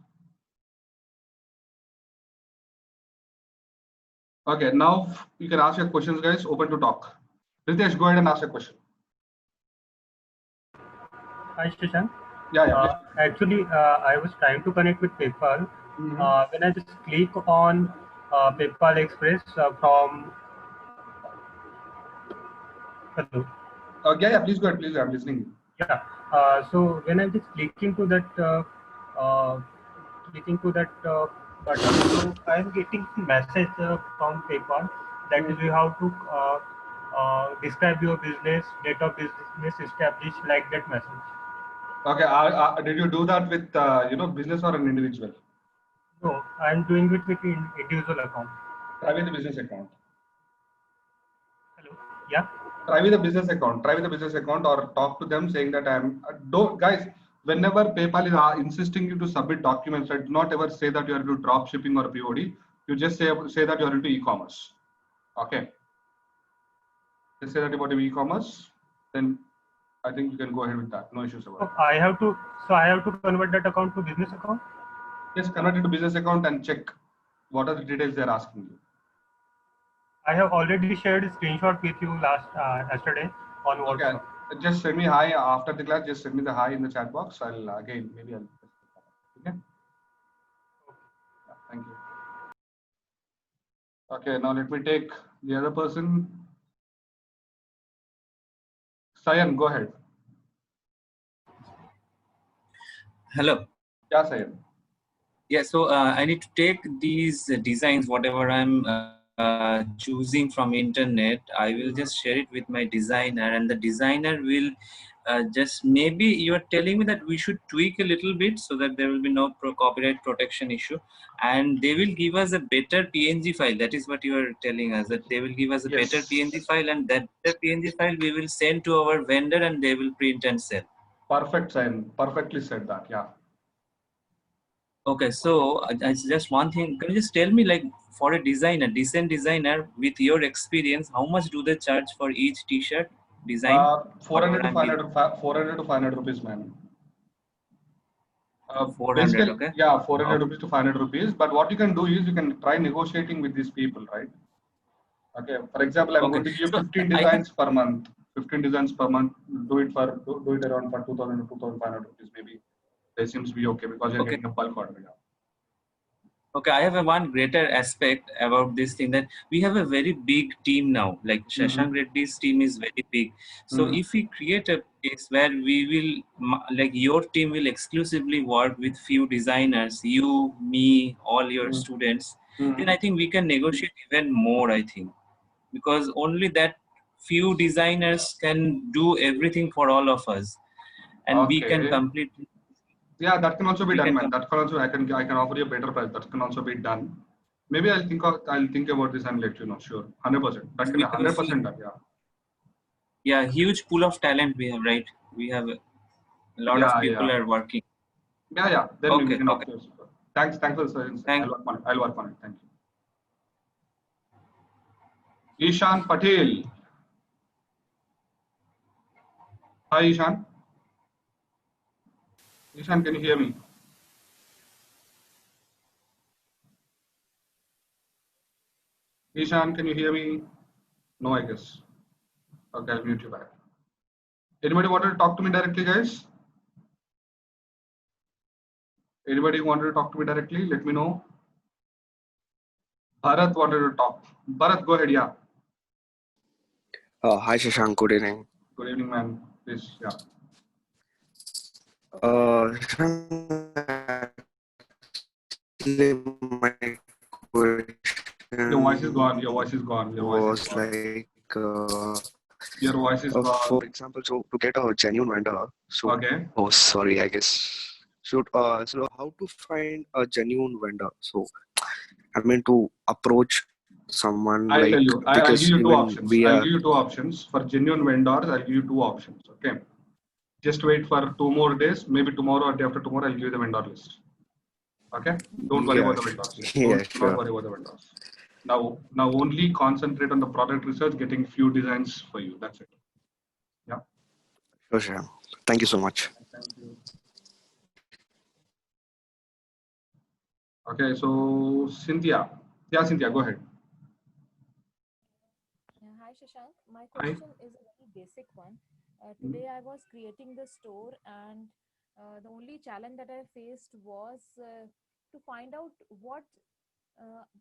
Okay, now you can ask your questions, guys. Open to talk. Ritesh, go ahead and ask a question. Hi, Shashank. Yeah. Actually, I was trying to connect with PayPal. When I just click on PayPal Express from. Hello. Yeah, please go ahead. Please, I'm listening. Yeah. So when I just click into that button, so I'm getting message from PayPal that you have to describe your business, date of business established, like that message. Okay. Did you do that with business or an individual? No, I'm doing it with individual account. Try with the business account. Hello. Yeah. Try with the business account. Try with the business account, or talk to them saying that don't, guys. Whenever PayPal is insisting you to submit documents, right, do not ever say that you are into drop shipping or POD. You just say that you are into e-commerce. Okay. They say that about e-commerce, then I think you can go ahead with that. No issues about So it. I have to convert that account to business account. Just convert it to business account and check what are the details they're asking you. I have already shared a screenshot with you yesterday on Okay, WhatsApp. just send me hi after the class. Just send me the hi in the chat box. I'll again maybe I'll. Okay. Yeah, thank you. Okay, now let me take the other person. Sayan, go ahead. Hello. Yeah, Sayan. Yeah, so I need to take these designs, whatever I'm choosing from internet. I will just share it with my designer, and the designer will just, maybe you are telling me that we should tweak a little bit so that there will be no copyright protection issue, and they will give us a better PNG file. That is what you are telling us, that they will give us a Yes. better PNG file, and that PNG file we will send to our vendor and they will print and sell. Perfect, Sayan. Perfectly said that. Yeah. Okay, so I just one thing. Can you just tell me, like, for a designer, decent designer, with your experience, how much do they charge for each T-shirt design? 400 to I'm 500, 400 to 500 rupees, man. 400. Basically, Okay. yeah, 400 Okay. rupees to 500 rupees. But what you can do is you can try negotiating with these people, right? Okay. For example, I'm going to give you So 15 I have, designs per month. 15 designs per month. Do it around for 2,000 to 2,500 rupees, maybe. That seems to be okay because you're okay. getting a bulk order. Yeah. Okay, I have a one greater aspect about this thing, that we have a very big team now. Like Shashank Reddy's team is very big. So if we create a place where we will, like your team will exclusively work with few designers, you, me, all your students, then I think we can negotiate even more, I think. Because only that few designers can do everything for all of us. And we can Okay. completely... Yeah, that can also be We done, can man. That can also I can offer you a better price. That can also be done. Maybe I'll think about this and let you know. Sure, 100%. That can because 100% done. Yeah. yeah, huge pool of talent we have, right? We have a lot of Yeah, people yeah, are working. yeah. Then we Okay, can okay. offer. Thanks for the suggestion. Thank I'll work on it. Thank you. Ishan Patel. Hi, Ishan. Ishan, can you hear me? Ishan, can you hear me? No, I guess. Okay, I'll mute you back. Anybody wanted to talk to me directly, guys? Anybody wanted to talk to me directly? Let me know. Bharat wanted to talk. Bharat, go ahead. Yeah. Hi Shashank, good evening. Good evening, man. Please, yeah. My question Your voice is gone. Your voice is gone. Your voice is was gone. like, Your voice is gone. for example, so to get a genuine vendor, so Okay. oh sorry, I guess so how to find a genuine vendor? So I mean to approach someone I'll like, tell you. I'll because give you two even options. we I'll are give you two options for genuine vendors. I'll give you two options. Okay. Just wait for 2 more days. Maybe tomorrow or day after tomorrow, I'll give you the vendor list. Okay. Don't worry about the vendors. yeah, Do not sure. worry about the vendors. Now only concentrate on the product research, getting few designs for you. That's it. Yeah. Sure. Thank you so much. Thank you. Okay. So Cynthia. Yeah, Cynthia, go ahead. Hi Shashank, my Hi. question is a very basic one. Today I was creating the store and the only challenge that I faced was to find out what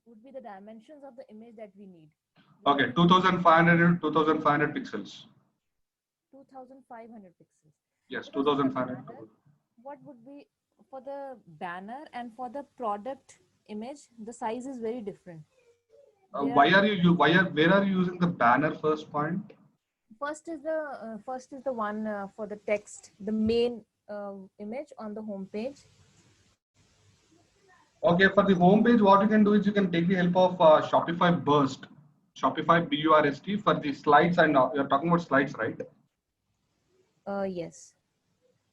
would be the dimensions of the image that we need. Okay, 2500 pixels. 2500 pixels. Yes, Because for the 2500. banner, what would be for the banner and for the product image, the size is very different. Where are you using the banner first point? First is the one for the text, the main image on the home page. Okay, for the home page, what you can do is you can take the help of Shopify Burst, Shopify BURST for the slides, and you're talking about slides, right? Yes.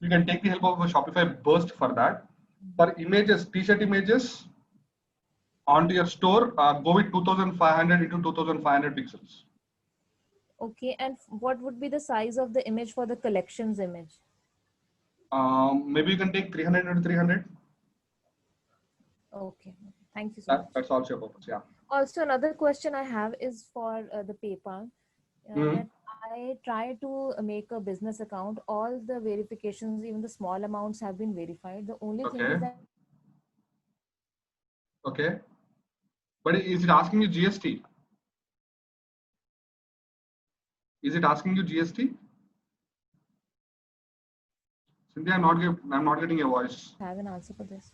You can take the help of a Shopify Burst for that. For images, t-shirt images onto your store, go with 2500 into 2500 pixels. Okay, and what would be the size of the image for the collections image? Maybe you can take 300 into 300. Okay, thank you so much. That solves your purpose. Yeah. Also, another question I have is for the PayPal. Mhm. That I try to make a business account. All the verifications, even the small amounts, have been verified. The only thing Okay. is that Okay. But is it asking you GST? Is it asking you GST? Cynthia, I'm not getting your voice. I have an answer for this.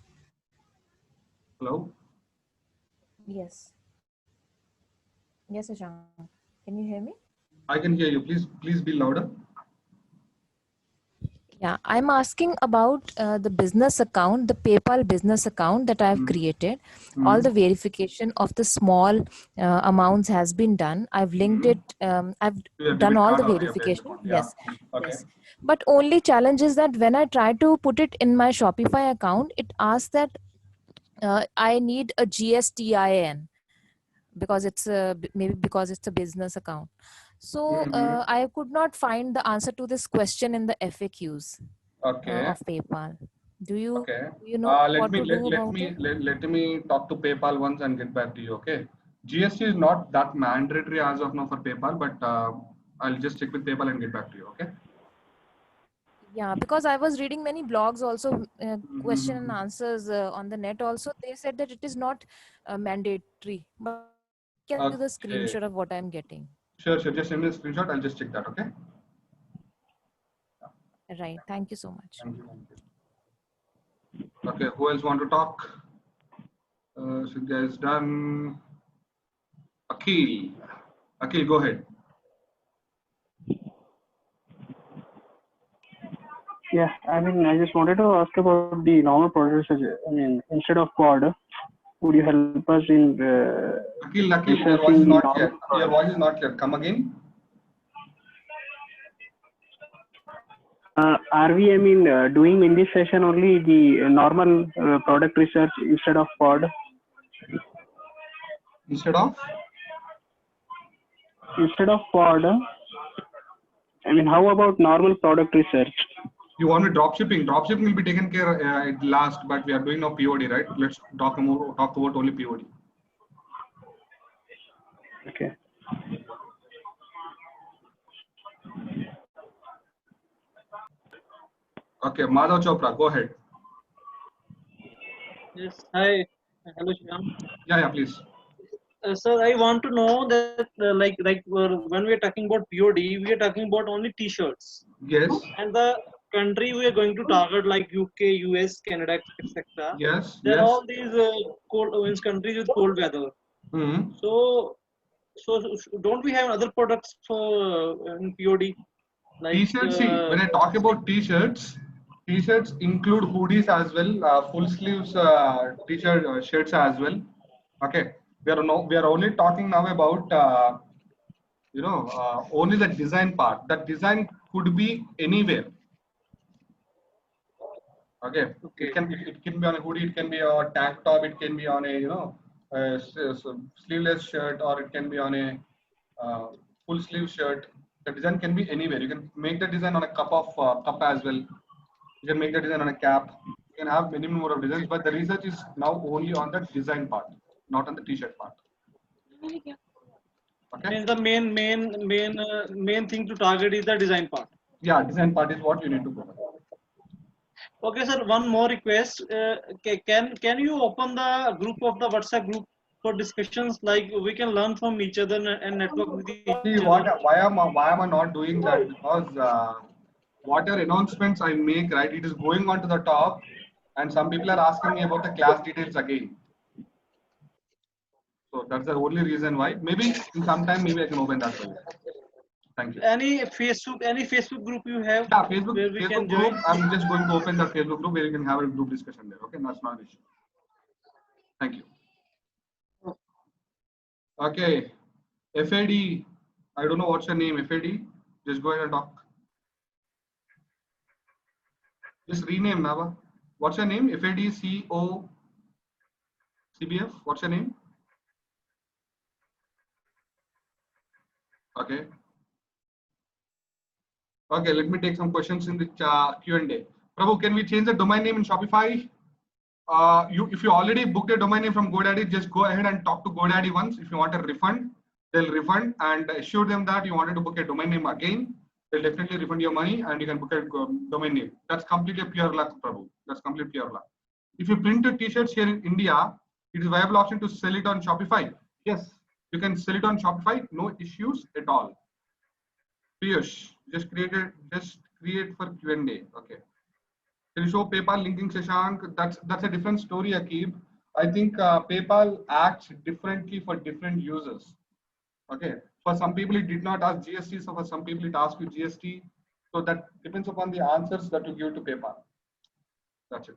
Hello? Yes. Yes, Ashank. Can you hear me? I can hear you. Please be louder. Yeah, I'm asking about the business account, the PayPal business account that I've Mm. created. All Mm. the verification of the small amounts has been done. I've linked Mm. it. I've Your done debit all card the or your PayPal verification. account. Yeah. Yes, Okay. yes. But only challenge is that when I try to put it in my Shopify account, it asks that I need a GSTIN because it's maybe because it's a business account. So Mhm. I could not find the answer to this question in the FAQs Okay. of PayPal. Do you Okay. know Let what me to do about it? let me talk to PayPal once and get back to you. Okay. GST is not that mandatory as of now for PayPal, but I'll just check with PayPal and get back to you. Okay. Yeah, because I was reading many blogs also, question and Mhm. answers on the net also. They said that it is not mandatory, but I can do the Okay. screenshot of what I'm getting. Sure, sure. Just send me a screenshot. I'll just check that. Okay. Right. Thank you so much. Thank you. Okay. Who else want to talk? Cynthia is done. Akhil. Akhil, go ahead. Yeah, I mean, I just wanted to ask about the normal producers. I mean, instead of pod, would you help us in Akhil, your voice researching is the not normal clear. Your product? voice is not clear. Come again. Are we, I mean, doing in this session only the normal product research instead of pod? Instead of? Instead of pod, I mean, how about normal product research? You want me drop shipping? Drop shipping will be taken care at last, but we are doing now POD, right? Let's talk about only POD. Okay. Okay, Madhav Chopra, go ahead. Yes, hi. Hello, Shyam. Yeah, please. Sir, I want to know that when we are talking about POD, we are talking about only T-shirts, Yes, and the country we are going to target like UK, US, Canada, etc. yes, They're yes. all these cold means countries with cold weather. Hmm. So, don't we have other products for in POD like T-shirts, see, when I talk about t-shirts, t-shirts include hoodies as well, full sleeves t-shirt shirts as well. Okay, we are only talking now about only the design part. That design could be anywhere. Okay, okay, it can be on a hoodie, it can be a tank top, it can be on a sleeveless shirt, or it can be on a full sleeve shirt. The design can be anywhere. You can make the design on a cup as well. You can make the design on a cap. You can have many more of designs, but the research is now only on the design part, not on the t-shirt part. Okay. means the main thing to target is the design part. Yeah, design part is what you need to go. Okay, sir. One more request. Can you open the group of the WhatsApp group for discussions? Like we can learn from each other and network with each See, other. why am I not doing that? Because whatever announcements I make, right, it is going on to the top, and some people are asking me about the class details again. So that's the only reason why. Maybe in some time, maybe I can open that for you. Thank you. Any Facebook group you have Yeah, where we Facebook can group. join? I'm just going to open the Facebook group where you can have a group discussion there. Okay, that's not an issue. Thank you. Okay, FAD. I don't know what's your name, FAD. Just go ahead and talk. Just rename, Nava. What's your name? FADCO CBF. What's your name? Okay. Okay, let me take some questions in the Q&A. Prabhu, can we change the domain name in Shopify? If you already booked a domain name from GoDaddy, just go ahead and talk to GoDaddy once. If you want a refund, they'll refund, and assure them that you wanted to book a domain name again. They'll definitely refund your money and you can book a domain name. That's completely pure luck, Prabhu. That's completely pure luck. If you print your t-shirts here in India, it is a viable option to sell it on Shopify. Yes, you can sell it on Shopify, no issues at all. Piyush, just create for Q&A. Okay. Can you show PayPal linking, Shashank? That's a different story, Akib. I think PayPal acts differently for different users. Okay. For some people, it did not ask GST. So for some people, it asks you GST. So that depends upon the answers that you give to PayPal. That's it.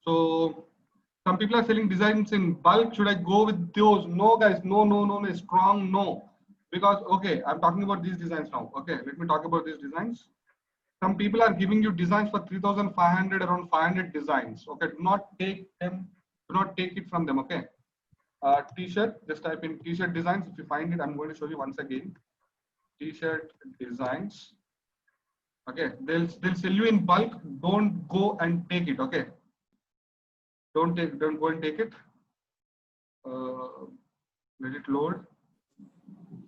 So some people are selling designs in bulk. Should I go with those? No, guys. No. A strong no. Because, okay, I'm talking about these designs now. Okay, let me talk about these designs. Some people are giving you designs for 3,500, around 500 designs. Okay, do not take them. Do not take it from them. Okay. T-shirt. Just type in T-shirt designs. If you find it, I'm going to show you once again. T-shirt designs. Okay, they'll sell you in bulk. Don't go and take it. Okay. Don't go and take it. Let it load.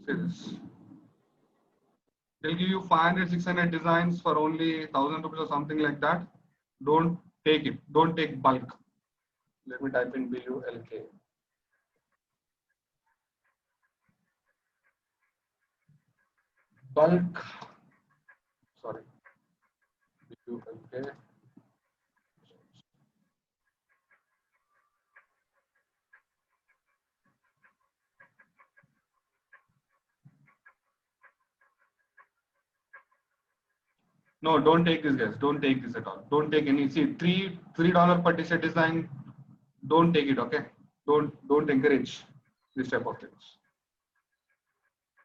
Say this. They'll give you 500, 600 designs for only 1,000 rupees or something like that. Don't take it. Don't take bulk. Let me type in BULK. Bulk. Sorry. BULK. No, don't take this, guys. Don't take this at all. Don't take any. See, $3 per t-shirt design. Don't take it. Okay. Don't encourage this type of things.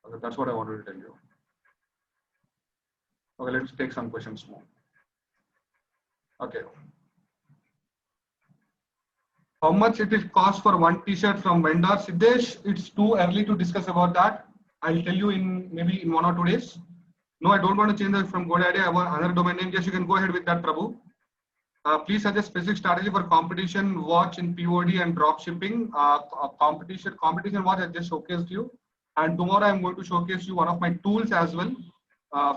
Okay, that's what I wanted to tell you. Okay, let's take some questions more. Okay. How much it will cost for one t-shirt from vendor? Siddesh, it's too early to discuss about that. I'll tell you in maybe in 1 or 2 days. No, I don't want to change that from GoDaddy. I want another domain name. Yes, you can go ahead with that, Prabhu. Please suggest specific strategy for competition watch in POD and drop shipping. Competition watch I just showcased you. And tomorrow I'm going to showcase you one of my tools as well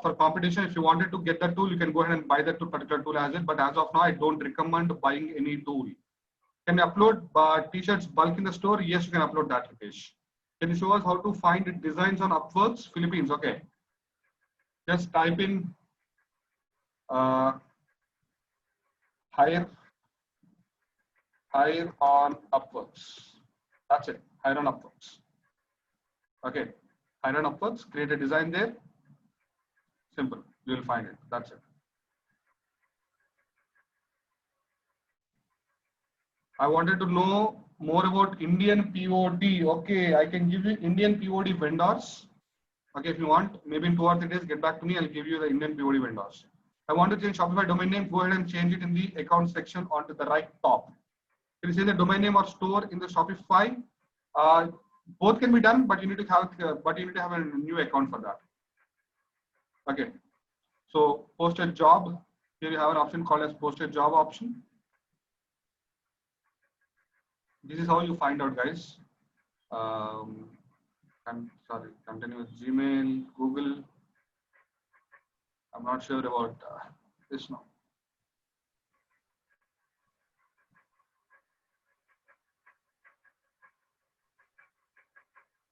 for competition. If you wanted to get that tool, you can go ahead and buy that particular tool as well. But as of now, I don't recommend buying any tool. Can you upload t-shirts bulk in the store? Yes, you can upload that, Ritesh. Can you show us how to find designs on Upworks, Philippines? Okay. Just type in hire on Upworks. That's it. Hire on Upworks. Okay. Hire on Upworks. Create a design there. Simple. You will find it. That's it. I wanted to know more about Indian POD. Okay, I can give you Indian POD vendors. Okay, if you want, maybe in 2 or 3 days, get back to me. I'll give you the Indian POD vendors. I want to change Shopify domain name. Go ahead and change it in the account section onto the right top. Can you say the domain name or store in the Shopify? Both can be done, but you need to have a new account for that. Okay. So post a job. Here you have an option called as post a job option. This is how you find out, guys. I'm sorry, continue with Gmail, Google. I'm not sure about this now.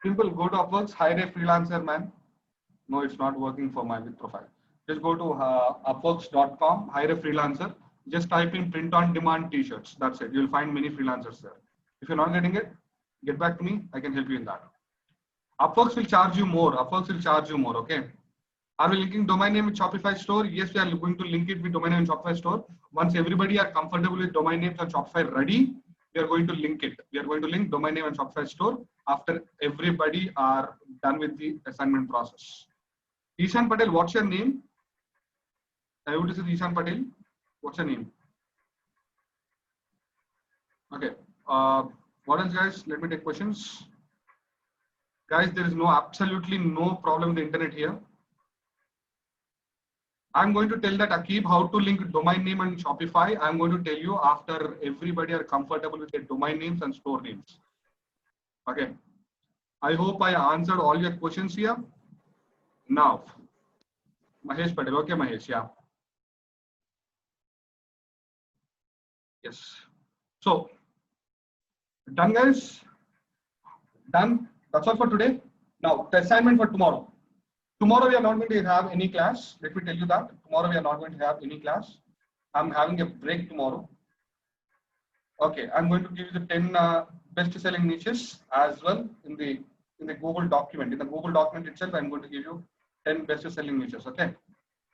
Simple, go to Upworks, hire a freelancer, man. No, it's not working for my profile. Just go to upworks.com, hire a freelancer. Just type in print on demand t-shirts. That's it. You'll find many freelancers there. If you're not getting it, get back to me. I can help you in that. Upworks will charge you more. Upworks will charge you more. Okay. Are we linking domain name with Shopify store? Yes, we are going to link it with domain name in Shopify store. Once everybody are comfortable with domain names on Shopify ready, we are going to link it. We are going to link domain name and Shopify store after everybody are done with the assignment process. Ishan Patel, what's your name? I would say Ishan Patel. What's your name? Okay. What else, guys? Let me take questions. Guys, there is absolutely no problem with the internet here. I'm going to tell that Akib how to link domain name and Shopify. I'm going to tell you after everybody are comfortable with their domain names and store names. Okay. I hope I answered all your questions here. Now, Mahesh Patel. Okay, Mahesh. Yeah. Yes. So, done, guys. Done. That's all for today. Now, the assignment for tomorrow. Tomorrow we are not going to have any class. Let me tell you that. Tomorrow we are not going to have any class. I'm having a break tomorrow. Okay, I'm going to give you the 10 best-selling niches as well in the Google document. In the Google document itself, I'm going to give you 10 best-selling niches. Okay.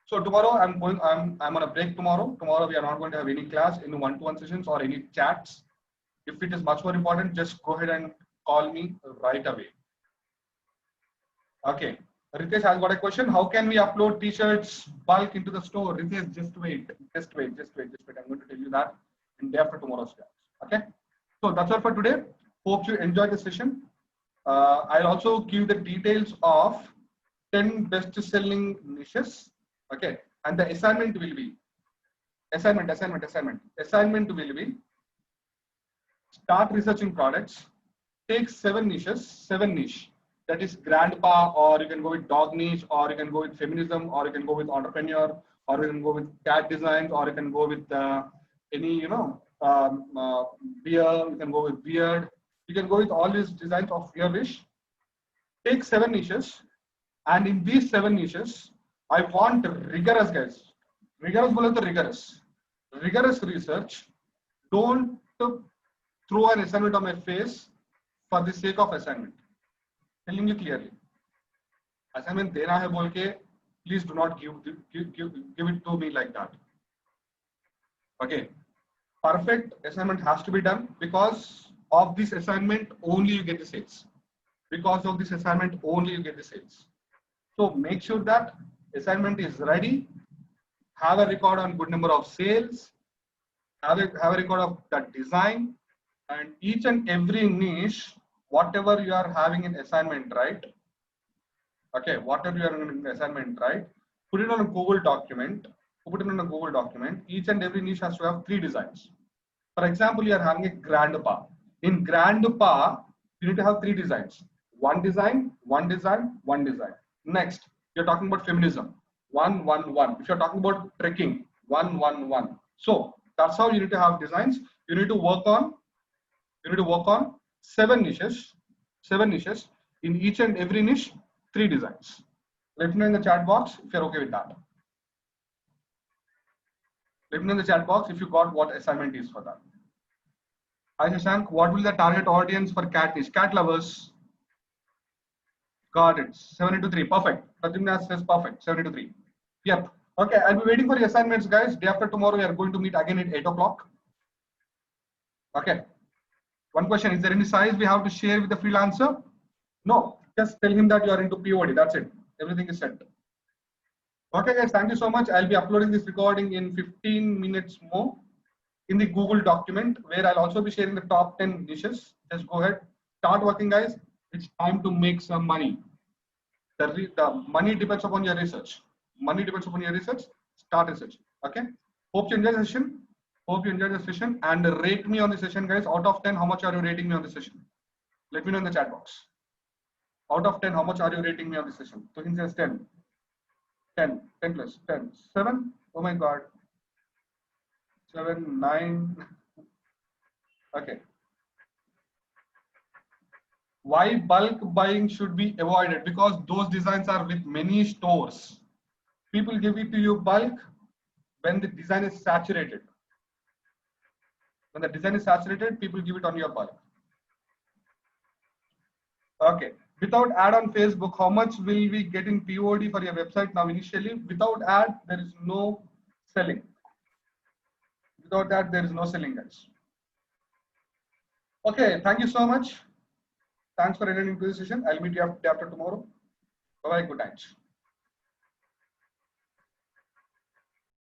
So tomorrow I'm on a break tomorrow. Tomorrow we are not going to have any class, any one-to-one sessions or any chats. If it is much more important, just go ahead and call me right away. Okay. Ritesh has got a question. How can we upload t-shirts bulk into the store? Ritesh, just wait. I'm going to tell you that in day after tomorrow's class. Okay. So that's all for today. Hope you enjoyed the session. I'll also give the details of 10 best-selling niches. Okay. And the assignment will be assignment will be start researching products, take 7 niches, 7 niche. That is grandpa, or you can go with dog niche, or you can go with feminism, or you can go with entrepreneur, or you can go with cat designs, or you can go with any, beer, you can go with beard. You can go with all these designs of your wish. Take 7 niches, and in these 7 niches, I want rigorous, guys. Rigorous research. Don't throw an assignment on my face for the sake of assignment. Telling you clearly. Assignment dena hai bolke, please do not give it to me like that. Okay. Perfect assignment has to be done. Because of this assignment only you get the sales. Because of this assignment only you get the sales. So make sure that assignment is ready. Have a record on good number of sales. Have a record of that design, and each and every niche, whatever you are having in assignment, right? Okay, whatever you are having in assignment, right? Put it on a Google document. Each and every niche has to have 3 designs. For example, you are having a grandpa. In grandpa, you need to have 3 designs. One design. Next, you're talking about feminism. 1, 1, 1. If you're talking about trekking, 1, 1, 1. So that's how you need to have designs. You need to work on 7 niches. In each and every niche, 3 designs. Let me know in the chat box if you're okay with that. Let me know in the chat box if you got what assignment is for that. Hi Shashank, what will the target audience for cat niche? Cat lovers. Got it. 7 into 3. Perfect. Pradyumna says perfect. 7 into 3. Yep. Okay, I'll be waiting for your assignments, guys. Day after tomorrow, we are going to meet again at 8 o'clock. Okay. One question, is there any size we have to share with the freelancer? No, just tell him that you are into POD. That's it. Everything is set. Okay, guys, thank you so much. I'll be uploading this recording in 15 minutes more in the Google document, where I'll also be sharing the top 10 niches. Just go ahead, start working, guys. It's time to make some money. The money depends upon your research. Start research. Okay. Hope you enjoyed the session. And rate me on the session, guys. Out of 10, how much are you rating me on the session? Let me know in the chat box. Out of 10, how much are you rating me on the session? So he says 10. 10 plus 10. 7. Oh my God. 7, 9. Okay. Why bulk buying should be avoided? Because those designs are with many stores. People give it to you bulk when the design is saturated. When the design is saturated, people give it on your bulk. Okay. Without ad on Facebook, how much will we get in POD for your website now initially? Without ad, there is no selling. Without that, there is no selling, guys. Okay, thank you so much. Thanks for attending to this session. I'll meet you after tomorrow. Bye-bye, good night.